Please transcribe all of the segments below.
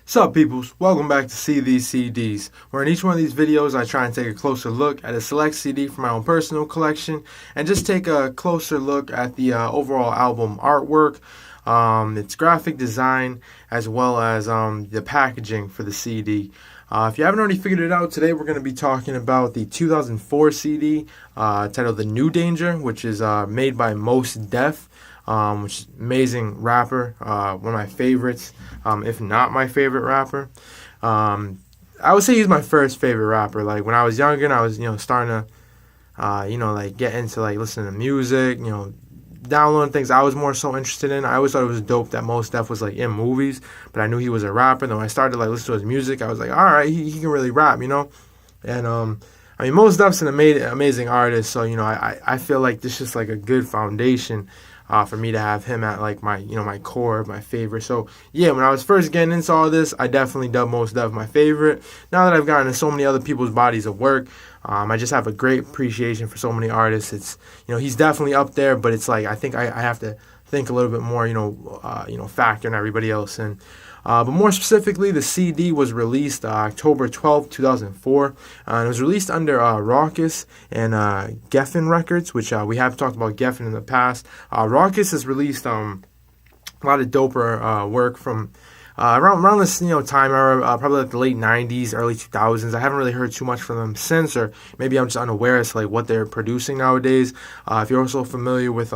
Sup peoples, welcome back to See These CDs, where in each one of these videos I try and take a closer look at a select CD from my own personal collection and just take a closer look at the overall album artwork, its graphic design, as well as the packaging for the CD. If you haven't already figured it out, today we're going to be talking about the 2004 CD titled The New Danger, which is made by Mos Def. Which is an amazing rapper, one of my favorites, if not my favorite rapper. I would say he's my first favorite rapper. Like when I was younger and I was, starting to, get into listening to music, downloading things I was more so interested in. I always thought it was dope that Mos Def was in movies, but I knew he was a rapper. Then when I started to listen to his music, I was like, all right, he can really rap, And Mos Def's an amazing artist, so I feel like this is a good foundation for me to have him at my core, my favorite. So yeah, when I was first getting into all this, I definitely dubbed Mos Def my favorite. Now that I've gotten into so many other people's bodies of work, I just have a great appreciation for so many artists. It's he's definitely up there, but it's I think I have to think a little bit more, factor in everybody else in. But more specifically, the CD was released October 12th, 2004, and it was released under Rawkus and Geffen Records, which we have talked about Geffen in the past. Rawkus has released a lot of doper work from around this time era, probably the late 90s, early 2000s. I haven't really heard too much from them since, or maybe I'm just unaware as to what they're producing nowadays. If you're also familiar with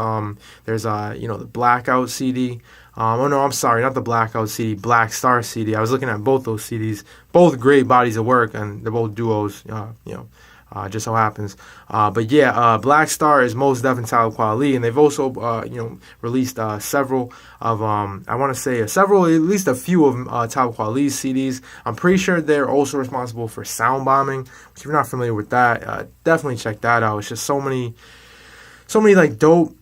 there's the Blackout CD. Oh no, I'm sorry, not the Blackout CD, Black Star CD. I was looking at both those CDs, both great bodies of work, and they're both duos. Just so happens. But yeah, Black Star is Mos Def and Talib Kweli, and they've also released several of I want to say several, at least a few of Talib Kweli's CDs. I'm pretty sure they're also responsible for Sound Bombing. If you're not familiar with that, definitely check that out. It's just so many dope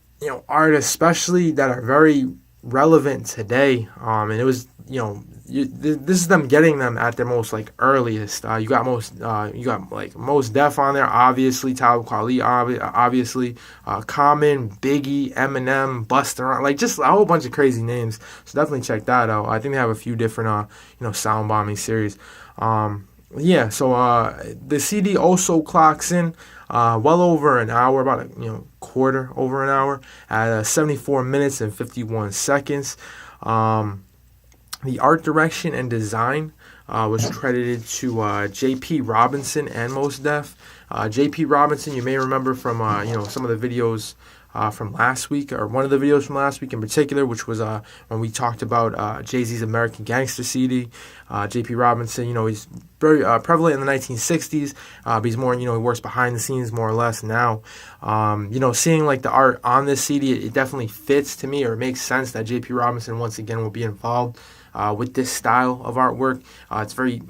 artists, especially that are very relevant today, and it was this is them getting them at their most earliest. You got Mos Def on there, obviously Talib Kweli, obviously Common, Biggie, Eminem, Busta, just a whole bunch of crazy names. So definitely check that out. I think they have a few different sound bombing series. So the CD also clocks in well over an hour, about a quarter over an hour, at 74 minutes and 51 seconds. The art direction and design was credited to J.P. Robinson and Mos Def. J.P. Robinson, you may remember from some of the videos from last week, or one of the videos from last week in particular, which was when we talked about Jay-Z's American Gangster CD. J.P. Robinson, he's very prevalent in the 1960s, but he's more, he works behind the scenes more or less now. Seeing the art on this CD, it definitely fits to me, or it makes sense that J.P. Robinson once again will be involved with this style of artwork. It's very,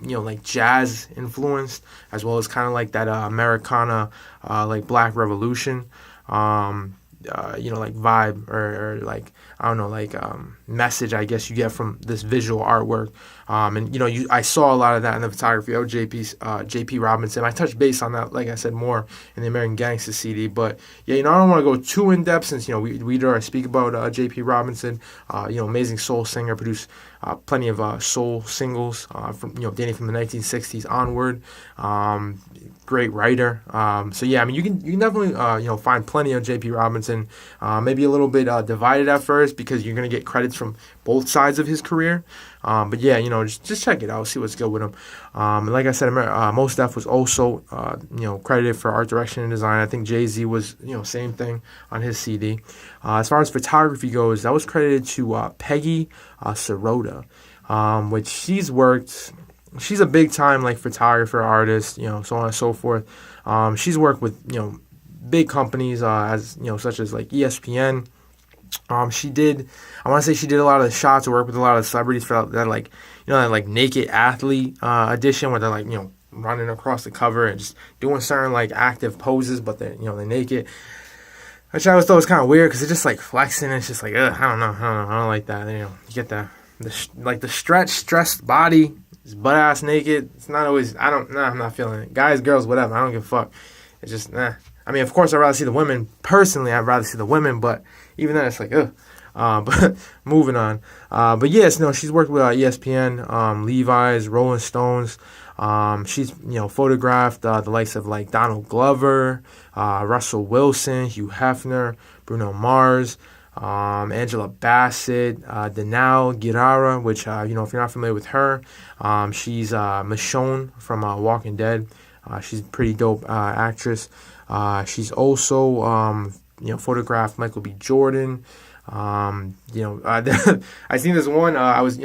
jazz influenced, as well as kind of that Americana, Black Revolution, vibe, or I don't know, message, I guess you get from this visual artwork. I saw a lot of that in the photography of J.P. Robinson. I touched base on that, like I said, more in the American Gangster CD. But yeah, I don't want to go too in depth, since we already speak about J.P. Robinson. Amazing soul singer, produced plenty of soul singles from dating from the 1960s onward. Great writer. So yeah, you can definitely find plenty of J.P. Robinson. Maybe a little bit divided at first, because you're gonna get credits from both sides of his career. But yeah, just check it out, see what's good with him. And like I said, Mos Def was also credited for art direction and design. I think Jay-Z was same thing on his CD. As far as photography goes, that was credited to Peggy Sirota, which she's a big time photographer, artist, so on and so forth. She's worked with big companies as such as ESPN. I want to say she did a lot of the shots, or worked with a lot of celebrities for that that naked athlete edition, where they're running across the cover and just doing certain like poses, but they're naked. Which I always thought was kind of weird, because it's just flexing. It's just I don't know, I don't like that. You get the stressed body, just butt ass naked. It's not always. I'm not feeling it. Guys, girls, whatever. I don't give a fuck. It's just nah. Of course, I'd rather see the women. Personally, I'd rather see the women, but even then, it's ugh. But moving on. But yes, no, she's worked with ESPN, Levi's, Rolling Stones. She's photographed the likes of like Donald Glover, Russell Wilson, Hugh Hefner, Bruno Mars, Angela Bassett, Danelle Guerrera, which if you're not familiar with her, she's Michonne from Walking Dead. She's a pretty dope actress. She's also photographed Michael B. Jordan. I seen this one. I was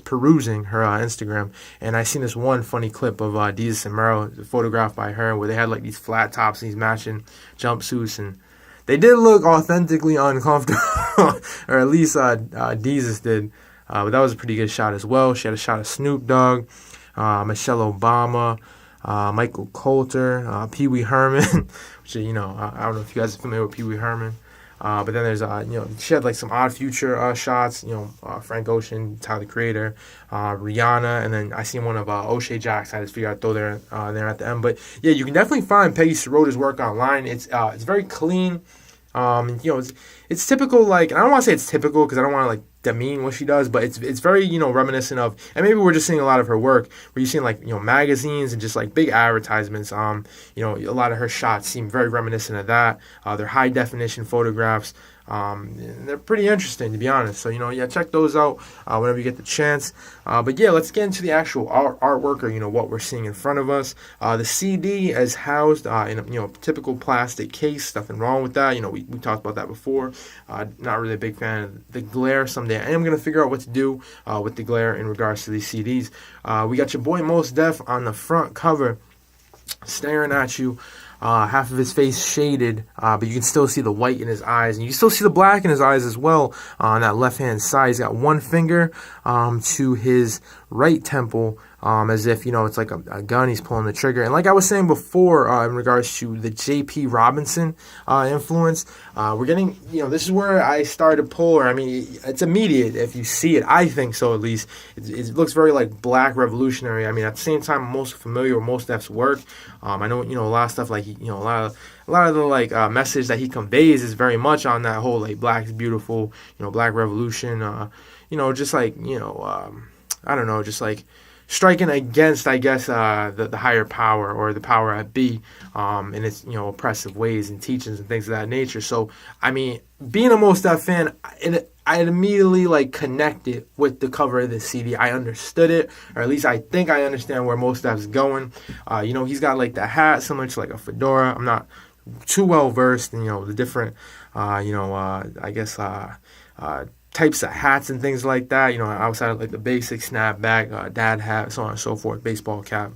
perusing her Instagram, and I seen this one funny clip of Desus and Mero photographed by her, where they had like these flat tops and these matching jumpsuits, and they did look authentically uncomfortable, or at least Desus did. But that was a pretty good shot as well. She had a shot of Snoop Dogg, Michelle Obama, Michael Coulter, Pee Wee Herman, which I don't know if you guys are familiar with Pee Wee Herman. But then there's she had like some Odd Future shots, Frank Ocean, Tyler the Creator, Rihanna, and then I seen one of O'Shea Jackson. I just figured I'd throw there at the end. But yeah, you can definitely find Peggy Sirota's work online. It's very clean. It's typical, like, and I don't want to say it's typical because I don't want to like demean what she does, but it's very reminiscent of, and maybe we're just seeing a lot of her work where you're seeing like magazines and just like big advertisements. A lot of her shots seem very reminiscent of that. They're high definition photographs. They're pretty interesting, to be honest. So check those out whenever you get the chance. But yeah, let's get into the actual artwork, or what we're seeing in front of us. The CD is housed in a typical plastic case. Nothing wrong with that. We talked about that before. Not really a big fan of the glare. Someday I am gonna figure out what to do with the glare in regards to these CDs. We got your boy Mos Def on the front cover, staring at you. Half of his face shaded, but you can still see the white in his eyes, and you can still see the black in his eyes as well on that left-hand side. He's got one finger to his right temple, as if, it's like a gun, he's pulling the trigger. And like I was saying before, in regards to the J.P. Robinson influence, we're getting, this is where I started to pull, it's immediate if you see it. I think so, at least. It looks very like Black Revolutionary. At the same time, I'm most familiar with Mos Def's work. I know, a lot of stuff like, a lot of the like message that he conveys is very much on that whole like Black is beautiful, Black Revolution, just like, I don't know, just like striking against, I guess, the higher power, or the power at be, in its, oppressive ways and teachings and things of that nature. So, being a Mos Def fan, I immediately like connected with the cover of the CD. I understood it, or at least I think I understand where Mos Def's going. He's got like the hat similar to like a fedora. I'm not too well versed in the different, I guess, types of hats and things like that, outside of like the basic snapback, dad hat, so on and so forth, baseball cap,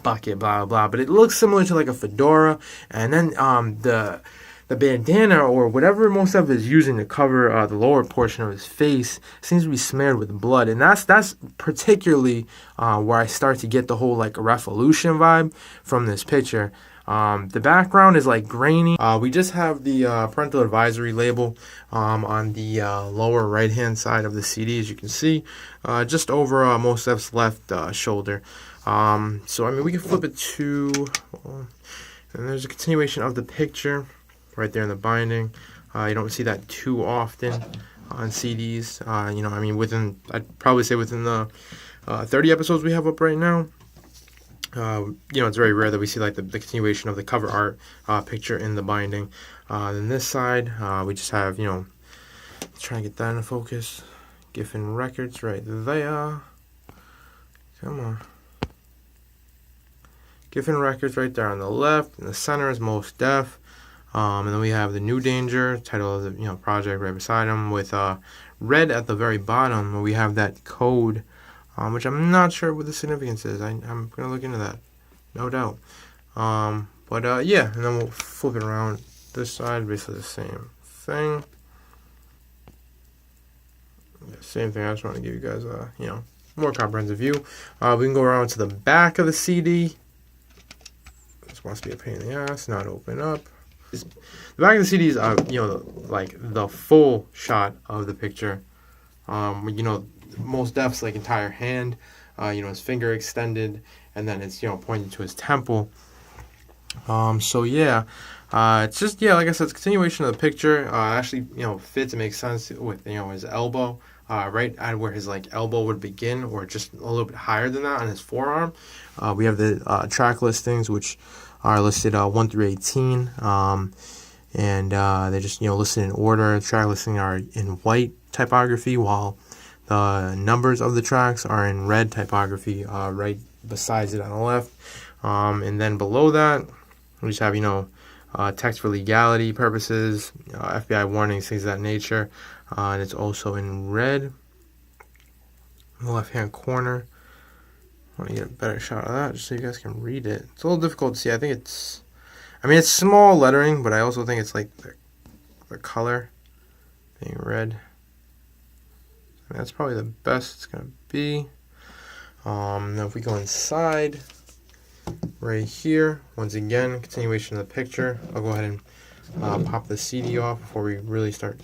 bucket, blah, blah, blah. But it looks similar to like a fedora. And then the bandana, or whatever Mos Def is using to cover the lower portion of his face, seems to be smeared with blood. And that's particularly where I start to get the whole like revolution vibe from this picture. The background is like grainy. We just have the parental advisory label on the lower right hand side of the CD, as you can see, just over Mos Def's left shoulder. So we can flip it to, and there's a continuation of the picture right there in the binding. You don't see that too often on CDs. I'd probably say within the 30 episodes we have up right now. It's very rare that we see like the continuation of the cover art picture in the binding. Then this side, we just have, try and get that in focus. Giffen Records right there. Come on. Giffen Records right there on the left. In the center is Mos Def. And then we have the New Danger, title of the project right beside him, with red at the very bottom, where we have that code, which I'm not sure what the significance is. I'm going to look into that, no doubt. Yeah, and then we'll flip it around this side, basically the same thing. Yeah, same thing. I just want to give you guys a, more comprehensive view. We can go around to the back of the CD. This wants to be a pain in the ass, not open up. The back of the CD is, like the full shot of the picture. Mos Def's like entire hand, his finger extended, and then it's pointing to his temple. So yeah, it's just, yeah, like I said, it's a continuation of the picture. Actually, fits and makes sense with, his elbow, right at where his like elbow would begin, or just a little bit higher than that on his forearm. We have the track listings, which are listed 1 through 18, and they're just listed in order. The track listings are in white typography, while the numbers of the tracks are in red typography, right besides it on the left. And then below that, we just have, text for legality purposes, FBI warnings, things of that nature. And it's also in red in the left-hand corner. I want to get a better shot of that just so you guys can read it. It's a little difficult to see. I think it's small lettering, but I also think it's like the color being red. That's probably the best it's going to be. Now if we go inside, right here, once again, continuation of the picture. I'll go ahead and pop the CD off before we really start,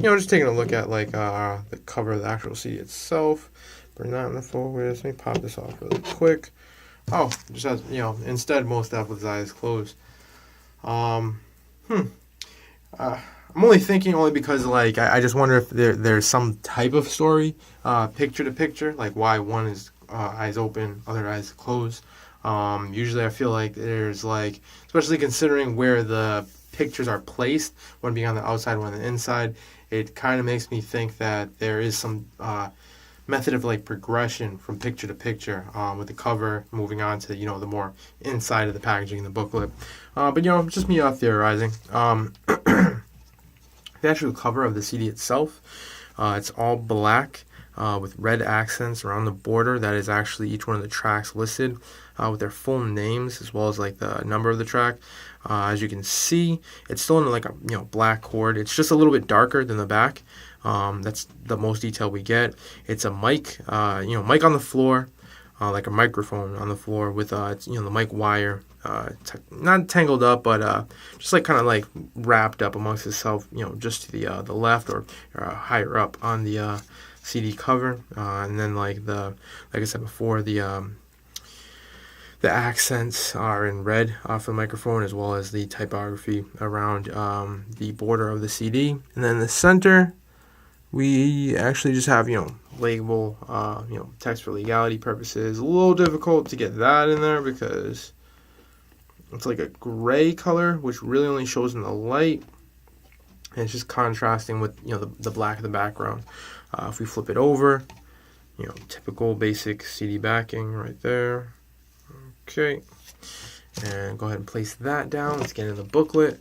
just taking a look at like the cover of the actual CD itself. Bring that in the focus. Let me pop this off really quick. Oh, just has, instead Mos Def with his eyes closed. I'm only thinking because like I just wonder if there's some type of story, picture to picture, like why one is eyes open, other eyes closed. Usually I feel like there's like, especially considering where the pictures are placed, one being on the outside, one on the inside, it kind of makes me think that there is some method of like progression from picture to picture, with the cover moving on to the more inside of the packaging in the booklet. But just me theorizing. The actual cover of the CD itself, it's all black with red accents around the border. That is actually each one of the tracks listed with their full names, as well as like the number of the track. As you can see, it's still in like a black cord. It's just a little bit darker than the back. That's the most detail we get. It's a mic, mic on the floor, like a microphone on the floor with the mic wire. Not tangled up, but just like kind of like wrapped up amongst itself, just to the left or higher up on the CD cover, and then like I said before, the accents are in red for the microphone, as well as the typography around the border of the CD, and then the center we actually just have label, text for legality purposes. A little difficult to get that in there because it's like a gray color, which really only shows in the light, and it's just contrasting with the black of the background. If we flip it over, typical basic CD backing right there. Okay, and go ahead and place that down. Let's get in the booklet.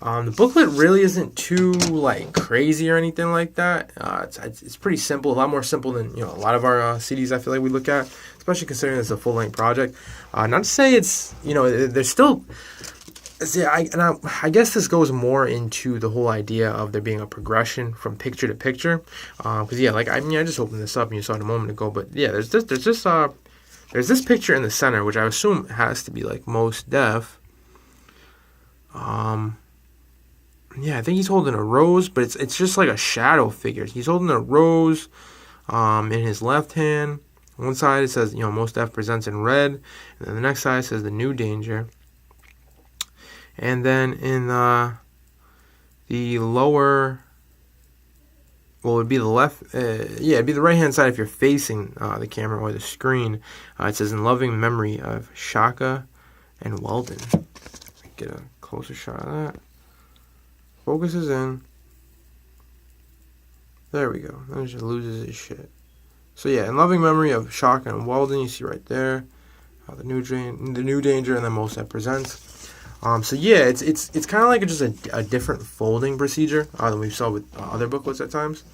The booklet really isn't too like crazy or anything like that. It's pretty simple, a lot more simple than a lot of our CDs I feel like we look at, especially considering it's a full-length project. Not to say it's there's still. See, I guess this goes more into the whole idea of there being a progression from picture to picture. Because I just opened this up and you saw it a moment ago, but yeah, there's this picture in the center, which I assume has to be like Mos Def. Yeah, I think he's holding a rose, but it's just like a shadow figure. He's holding a rose in his left hand. One side it says, Mos Def presents in red, and then the next side says the new danger. And then in the lower, well, it would be the left, it'd be the right-hand side if you're facing the camera or the screen. It says, in loving memory of Shaka and Weldon. Get a closer shot of that. Focus is in. There we go. Then it just loses his shit. So yeah, in loving memory of Shaka and Weldon, you see right there, the new danger, and then Mos Def presents. So yeah, it's kind of like just a different folding procedure than we saw with other booklets at times,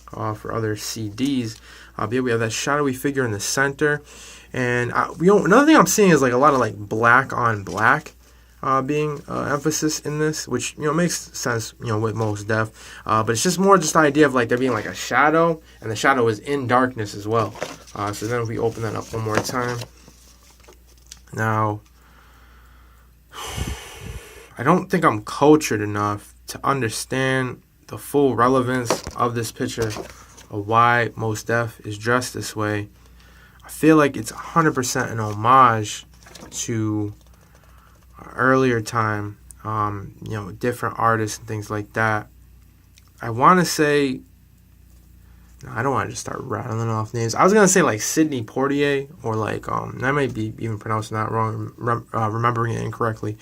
for other CDs. But yeah, we have that shadowy figure in the center, and another thing I'm seeing is like a lot of like black on black being emphasis in this, which makes sense with Mos Def, but it's just more just the idea of like there being like a shadow, and the shadow is in darkness as well. So then if we open that up one more time, now I don't think I'm cultured enough to understand the full relevance of this picture of why Mos Def is dressed this way. I feel like it's 100% an homage to earlier time, different artists and things like that. I want to say, no, I don't want to just start rattling off names. I was going to say like Sidney Poitier, or like, I might be even pronouncing that wrong, remembering it incorrectly.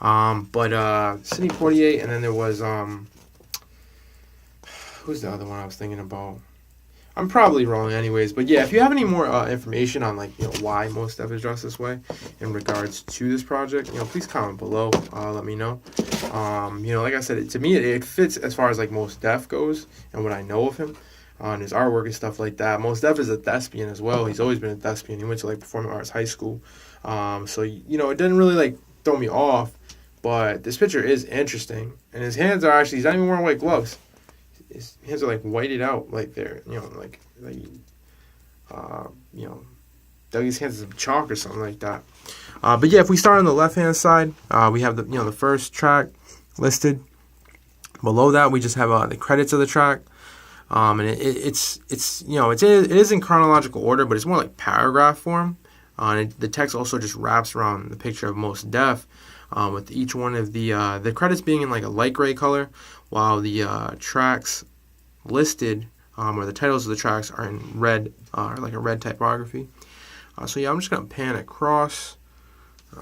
But Sidney Poitier, and then there was, who's the other one I was thinking about? I'm probably wrong anyways, but yeah, if you have any more information on like, why Mos Def is dressed this way in regards to this project, please comment below, let me know. Like I said, to me, it fits as far as like Mos Def goes and what I know of him on his artwork and stuff like that. Mos Def is a thespian as well. He's always been a thespian. He went to like performing arts high school. So, it didn't really like throw me off, but this picture is interesting. And his hands are actually, he's not even wearing white gloves. His hands are like whited out, like they're, dug his hands in chalk or something like that. But yeah, if we start on the left hand side, we have the first track listed. Below that, we just have the credits of the track, and it is in chronological order, but it's more like paragraph form. And the text also just wraps around the picture of Mos Def, with each one of the credits being in like a light gray color, while the tracks listed, or the titles of the tracks, are in red, like a red typography. So yeah, I'm just gonna pan across,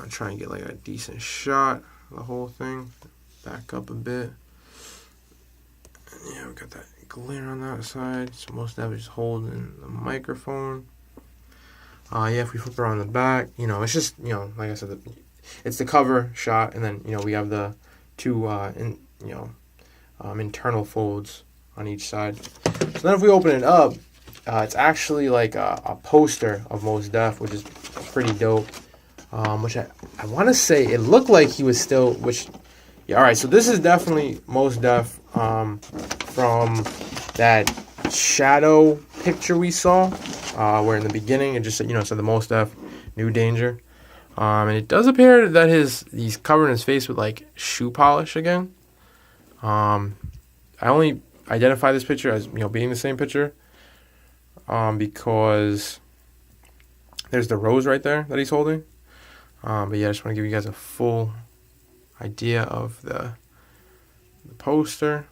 try and get like a decent shot of the whole thing. Back up a bit. Yeah, we got that glare on that side. So Mos Def is holding the microphone. Yeah, if we flip around the back, it's just, like I said, it's the cover shot, and then, we have the two, internal folds on each side. So then if we open it up, it's actually like a poster of Mos Def, which is pretty dope. Which I want to say it looked like he was still, all right, so this is definitely Mos Def from that shadow picture we saw, where in the beginning it just said, said the Mos Def New Danger. And it does appear that he's covering his face with like shoe polish again. I only identify this picture as being the same picture, because there's the rose right there that he's holding. But yeah, I just want to give you guys a full idea of the poster.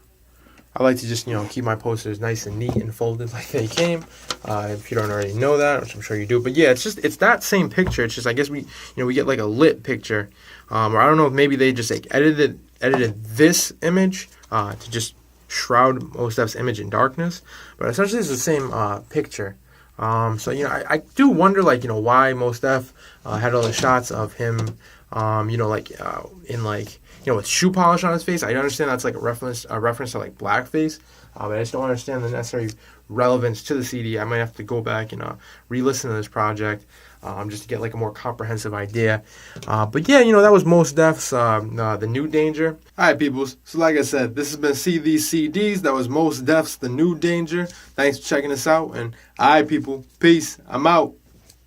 I like to just keep my posters nice and neat and folded like they came. If you don't already know that, which I'm sure you do, but yeah, it's that same picture. It's just, I guess we get like a lit picture, or I don't know if maybe they just like edited this image to just shroud Mos Def's image in darkness, but essentially it's the same picture. So I do wonder why Mos Def had all the shots of him, in like with shoe polish on his face. I understand that's like a reference to like blackface, but I just don't understand the necessary relevance to the CD. I might have to go back and re-listen to this project, just to get like a more comprehensive idea. But yeah, that was Mos Def's The New Danger. Alright, peoples, so like I said, this has been SeeTheseCDs. That was Mos Def's The New Danger. Thanks for checking us out, and alright, people, peace. I'm out.